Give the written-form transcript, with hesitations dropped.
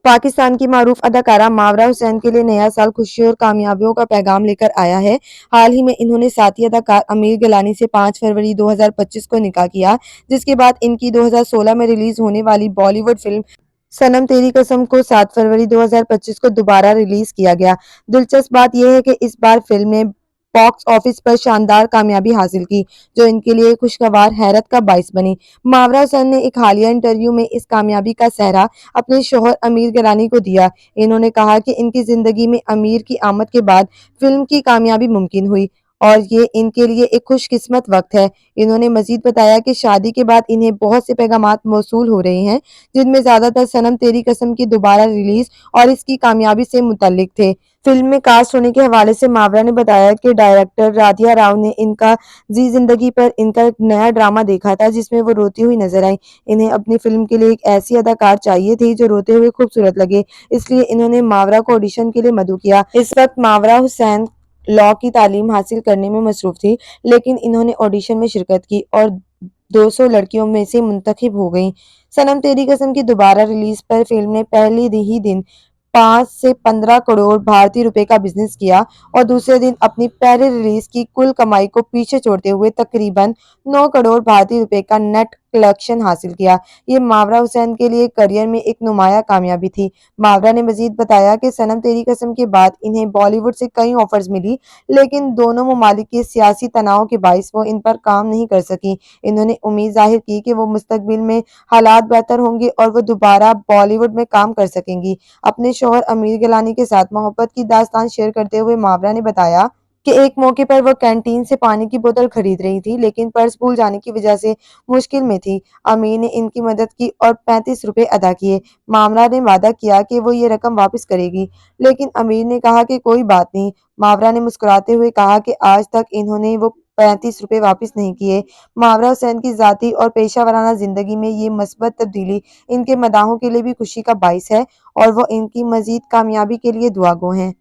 پاکستان کی معروف اداکارہ ماورا حسین کے لیے نیا سال خوشی اور کامیابیوں کا پیغام لے کر آیا ہے۔ حال ہی میں انہوں نے ساتھی اداکار امیر گیلانی سے 5 فروری 2025 کو نکاح کیا، جس کے بعد ان کی 2016 میں ریلیز ہونے والی بالی ووڈ فلم صنم تیری قسم کو 7 فروری 2025 کو دوبارہ ریلیز کیا گیا۔ دلچسپ بات یہ ہے کہ اس بار فلم نے باکس آفس پر شاندار کامیابی حاصل کی، جو ان کے لیے خوشگوار حیرت کا باعث بنی۔ ماورا حسین نے ایک حالیہ انٹرویو میں اس کامیابی کا سہرا اپنے شوہر امیر گیلانی کو دیا۔ انہوں نے کہا کہ ان کی زندگی میں امیر کی آمد کے بعد فلم کی کامیابی ممکن ہوئی اور یہ ان کے لیے ایک خوش قسمت وقت ہے۔ انہوں نے مزید بتایا کہ شادی کے بعد انہیں بہت سے پیغامات موصول ہو رہے ہیں، جن میں زیادہ تر صنم تیری قسم کی دوبارہ ریلیز اور اس کی کامیابی سے متعلق تھے۔ فلم میں کاسٹ ہونے کے حوالے سے ماورا نے بتایا کہ ڈائریکٹر رادھیا راؤ نے ان کا زی زندگی پر ان کا ایک نیا ڈرامہ دیکھا تھا، جس میں وہ روتی ہوئی نظر آئیں۔ انہیں اپنی فلم کے لیے ایک ایسی اداکار چاہیے تھی جو روتے ہوئے خوبصورت لگے، اس لیے انہوں نے ماورا کو آڈیشن کے لیے مدعو کیا۔ اس وقت ماورا حسین لاء کی تعلیم حاصل کرنے میں مصروف تھی، لیکن انہوں نے آڈیشن میں شرکت کی اور 200 لڑکیوں میں سے منتخب ہو گئیں۔ صنم تیری قسم کی دوبارہ ریلیز پر فلم نے پہلے ہی دن 5 سے 15 کروڑ بھارتی روپے کا بزنس کیا اور دوسرے دن اپنی پہلی ریلیز کی کل کمائی کو پیچھے چھوڑتے ہوئے تقریباً 9 کروڑ بھارتی روپے کا نیٹ کلیکشن حاصل کیا۔ یہ ماورا حسین کے لیے کیریئر میں ایک نمایاں کامیابی تھی۔ ماورا نے مزید بتایا کہ صنم تیری قسم کے بعد انہیں بالی ووڈ سے کئی آفرز ملی، لیکن دونوں ممالک کے سیاسی تناؤ کے باعث وہ ان پر کام نہیں کر سکیں۔ انہوں نے امید ظاہر کی کہ وہ مستقبل میں حالات بہتر ہوں گے اور وہ دوبارہ بالی ووڈ میں کام کر سکیں گی۔ اپنے شوہر امیر گیلانی کے ساتھ محبت کی داستان شیئر کرتے ہوئے ماورا نے بتایا کہ ایک موقع پر وہ کینٹین سے پانی کی بوتل خرید رہی تھی، لیکن پرس بھول جانے کی وجہ سے مشکل میں تھی۔ امیر نے ان کی مدد کی اور 35 روپے ادا کیے۔ ماورا نے وعدہ کیا کہ وہ یہ رقم واپس کرے گی، لیکن امیر نے کہا کہ کوئی بات نہیں۔ ماورا نے مسکراتے ہوئے کہا کہ آج تک انہوں نے وہ 35 روپے واپس نہیں کیے۔ ماورا حسین کی ذاتی اور پیشہ ورانہ زندگی میں یہ مثبت تبدیلی ان کے مداحوں کے لیے بھی خوشی کا باعث ہے اور وہ ان کی مزید کامیابی کے لیے دعا گو ہیں۔